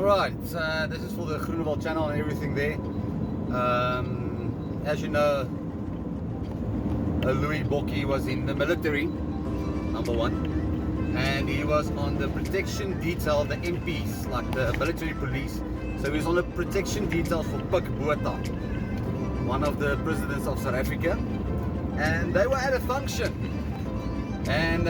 Alright, this is for the Groenewald channel and everything there. As you know, Louis Bokkie was in the military, number one, and he was on the protection detail, the MPs, like the military police. So he was on the protection detail for Pik Botha, one of the presidents of South Africa, and they were at a function. And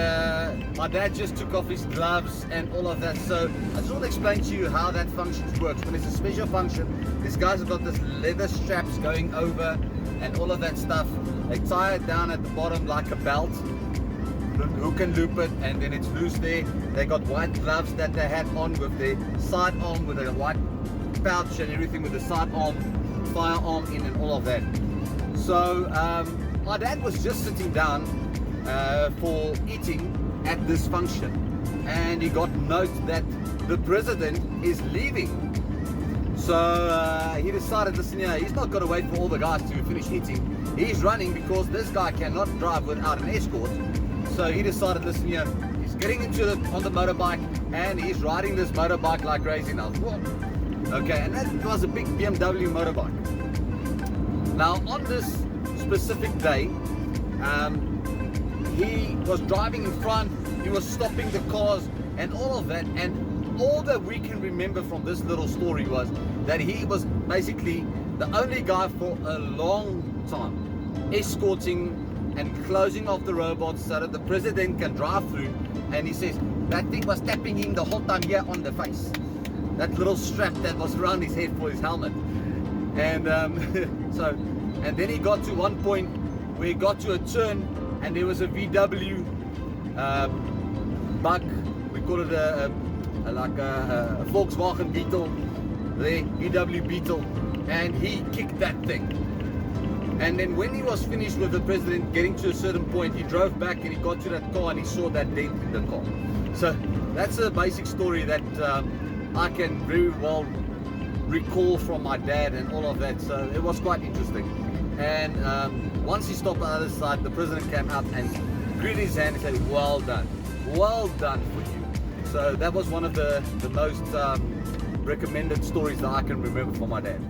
my dad just took off his gloves and all of that. So I just want to explain to you how that function works. When it's a special function, these guys have got this leather straps going over and all of that stuff. They tie it down at the bottom like a belt, hook and loop it, and then it's loose there. They got white gloves that they had on with their sidearm, with a white pouch and everything, with the sidearm, firearm in and all of that. So my dad was just sitting down for eating at this function, and he got note that the president is leaving. So he decided, listen here, he's not going to wait for all the guys to finish eating. He's running because this guy cannot drive without an escort. So he decided, listen here, he's getting on the motorbike, and he's riding this motorbike like crazy now. What? Okay, and that was a big BMW motorbike. Now on this specific day, he was driving in front, he was stopping the cars and all of that, and all that we can remember from this little story was that he was basically the only guy for a long time escorting and closing off the robots so that the president can drive through. And he says that thing was tapping him the whole time here on the face, that little strap that was around his head for his helmet. And and then he got to one point where he got to a turn, and there was a VW bug, we call it like a Volkswagen Beetle, the VW Beetle, and he kicked that thing. And then when he was finished with the president getting to a certain point, he drove back and he got to that car and he saw that dent in the car. So that's a basic story that I can very well recall from my dad and all of that. So it was quite interesting. And once he stopped on the other side, the president came out and greeted his hand and said, well done for you. So that was one of the most recommended stories that I can remember from my dad.